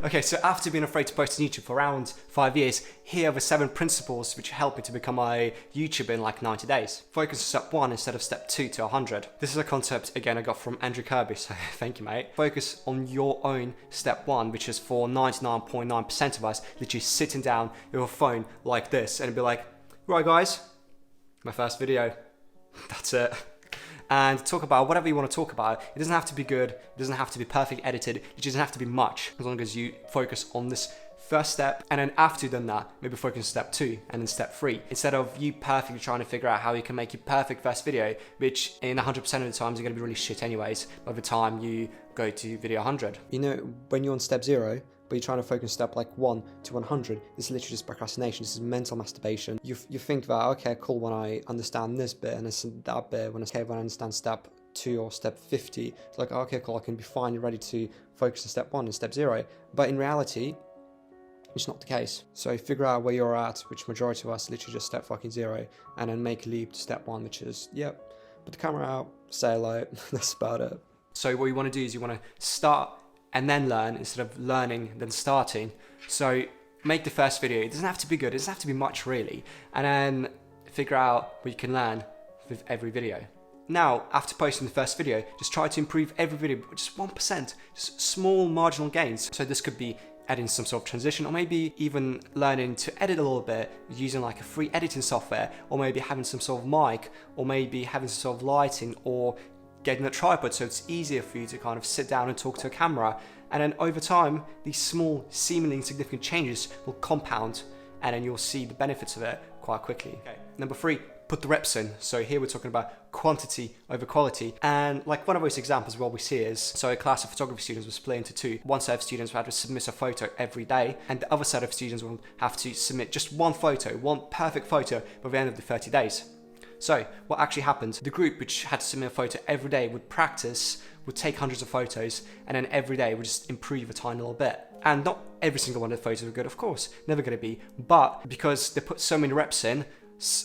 Okay, so after being afraid to post on YouTube for around 5 years, here are the 7 principles which helped me to become a YouTuber in like 90 days. Focus on step 1 instead of step 2 to 100. This is a concept, again, I got from Andrew Kirby, so thank you, mate. Focus on your own step 1, which is for 99.9% of us, literally sitting down with a phone like this and be like, right guys, my first video, that's it. And talk about whatever you want to talk about. It doesn't have to be good, it doesn't have to be perfectly edited, it doesn't have to be much, as long as you focus on this first step, and then after you've done that, maybe focus on step 2 and then step 3. Instead of you perfectly trying to figure out how you can make your perfect first video, which in 100% of the times you're going to be really shit anyways, by the time you go to video 100. You know, when you're on step 0, but you're trying to focus step like 1 to 100, this is literally just procrastination, this is mental masturbation. You think about, okay, cool, when I understand this bit and that bit, when I understand step 2 or step 50, it's like, okay, cool, I can be finally ready to focus on step 1 and step 0. But in reality, it's not the case. So figure out where you're at, which majority of us literally just step fucking 0, and then make a leap to step 1, which is, yep, put the camera out, say hello, that's about it. So what you want to do is you want to start and then learn instead of learning then starting. So make the first video. It doesn't have to be good, it doesn't have to be much really, and then figure out what you can learn with every video. Now, after posting the first video, just try to improve every video, just 1%, just small marginal gains. So this could be adding some sort of transition, or maybe even learning to edit a little bit using like a free editing software, or maybe having some sort of mic, or maybe having some sort of lighting, or getting a tripod so it's easier for you to kind of sit down and talk to a camera. And then over time, these small, seemingly insignificant changes will compound, and then you'll see the benefits of it quite quickly. Okay. Number 3, put the reps in. So here we're talking about quantity over quality. And like one of those examples what we see is, so a class of photography students was split into 2. One set of students had to submit a photo every day, and the other set of students will have to submit just one photo, one perfect photo by the end of the 30 days. So what actually happened, the group which had to submit a photo every day would practice, would take hundreds of photos, and then every day would just improve a tiny little bit. And not every single one of the photos were good, of course, never going to be, but because they put so many reps in,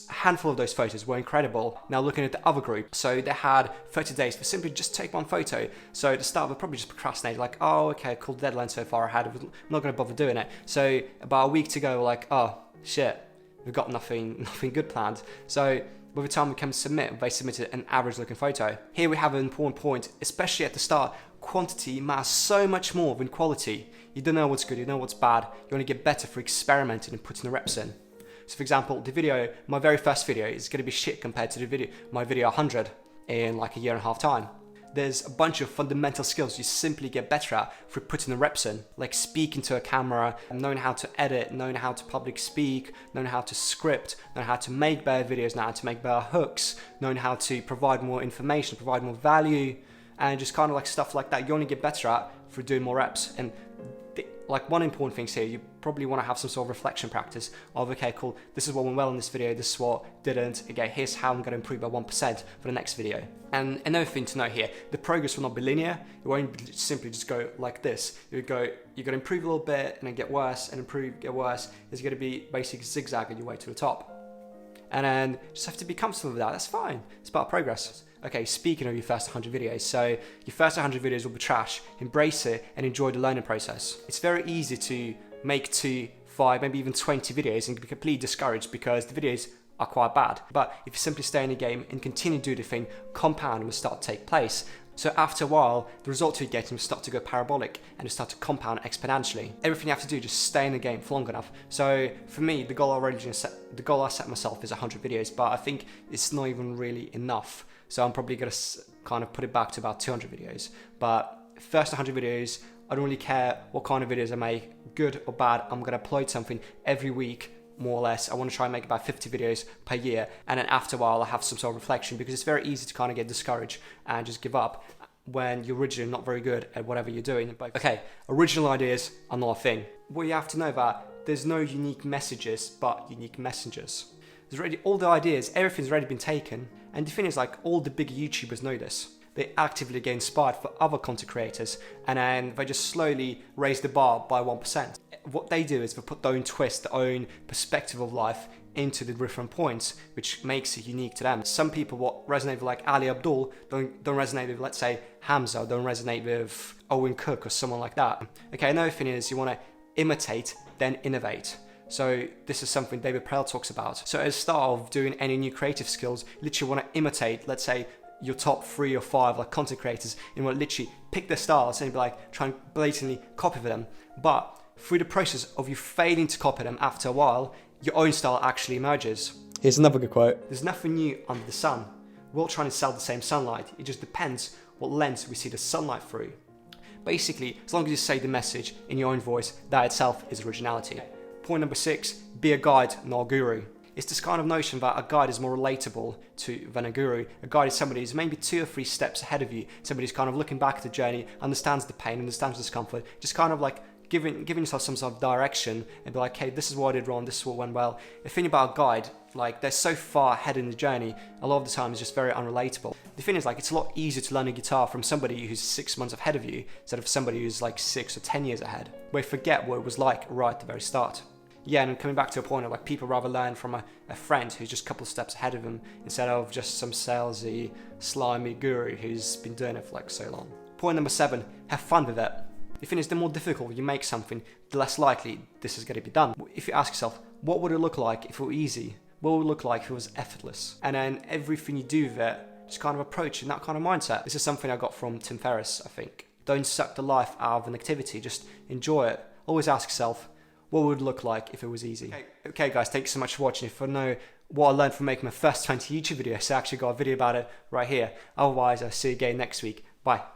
a handful of those photos were incredible. Now looking at the other group, so they had 30 days for simply just take one photo. So at the start they probably just procrastinated, like, oh okay, cool, deadline so far ahead, I'm not going to bother doing it. So about a week to go, we're like, oh shit, we've got nothing good planned. So by the time we came to submit, they submitted an average looking photo. Here we have an important point, especially at the start. Quantity matters so much more than quality. You don't know what's good, you know what's bad. You only get better for experimenting and putting the reps in. So for example, the video, my very first video is going to be shit compared to my video 100 in like a year and a half time. There's a bunch of fundamental skills you simply get better at for putting the reps in, like speaking to a camera, knowing how to edit, knowing how to public speak, knowing how to script, knowing how to make better videos, knowing how to make better hooks, knowing how to provide more information, provide more value, and just kind of like stuff like that you only get better at for doing more reps. And like one important thing here, you probably want to have some sort of reflection practice of, okay, cool, this is what went well in this video, this is what didn't, okay, here's how I'm going to improve by 1% for the next video. And another thing to note here, the progress will not be linear, it won't simply just go like this. You're going to improve a little bit and then get worse and improve, get worse. It's going to be basically zigzagging your way to the top. And then just have to be comfortable with that, that's fine, it's about progress. Okay, speaking of your first 100 videos, so your first 100 videos will be trash, embrace it and enjoy the learning process. It's very easy to make 2, 5, maybe even 20 videos and be completely discouraged because the videos are quite bad. But if you simply stay in the game and continue to do the thing, compound will start to take place. So after a while, the results you're getting will start to go parabolic and start to compound exponentially. Everything you have to do is just stay in the game for long enough. So for me, the goal I set myself is 100 videos, but I think it's not even really enough. So I'm probably going to kind of put it back to about 200 videos. But first 100 videos, I don't really care what kind of videos I make, good or bad. I'm going to upload something every week, more or less. I want to try and make about 50 videos per year. And then after a while, I have some sort of reflection, because it's very easy to kind of get discouraged and just give up when you're originally not very good at whatever you're doing. But okay, original ideas are not a thing. What you have to know that there's no unique messages, but unique messengers. There's already all the ideas, everything's already been taken. And the thing is, like, all the big YouTubers know this. They actively get inspired for other content creators, and then they just slowly raise the bar by 1%. What they do is they put their own twist, their own perspective of life into the different points, which makes it unique to them. Some people what resonate with like Ali Abdul don't resonate with, let's say, Hamza, don't resonate with Owen Cook or someone like that. Okay, another thing is you want to imitate, then innovate. So this is something David Prell talks about. So at the start of doing any new creative skills, you literally want to imitate, let's say, your top 3 or 5 like content creators, and you want to literally pick their styles and be like try and blatantly copy them. But through the process of you failing to copy them, after a while, your own style actually emerges. Here's another good quote. There's nothing new under the sun. We're all trying to sell the same sunlight. It just depends what lens we see the sunlight through. Basically, as long as you say the message in your own voice, that itself is originality. Point number 6, be a guide, not a guru. It's this kind of notion that a guide is more relatable than a guru. A guide is somebody who's maybe 2 or 3 steps ahead of you. Somebody who's kind of looking back at the journey, understands the pain, understands the discomfort, just kind of like giving yourself some sort of direction and be like, hey, this is what I did wrong, this is what went well. The thing about a guide, like they're so far ahead in the journey, a lot of the time it's just very unrelatable. The thing is, like, it's a lot easier to learn a guitar from somebody who's 6 months ahead of you instead of somebody who's like 6 or 10 years ahead, where you forget what it was like right at the very start. Yeah, and coming back to a point of like people rather learn from a friend who's just a couple of steps ahead of them instead of just some salesy, slimy guru who's been doing it for like so long. Point number 7, have fun with it. The thing is, the more difficult you make something, the less likely this is going to be done. If you ask yourself, what would it look like if it were easy? What would it look like if it was effortless? And then everything you do with it, just kind of approach in that kind of mindset. This is something I got from Tim Ferriss, I think. Don't suck the life out of an activity, just enjoy it. Always ask yourself, what would it look like if it was easy? Okay guys, thanks so much for watching. If I know what I learned from making my first 20 YouTube videos, I actually got a video about it right here. Otherwise, I'll see you again next week. Bye.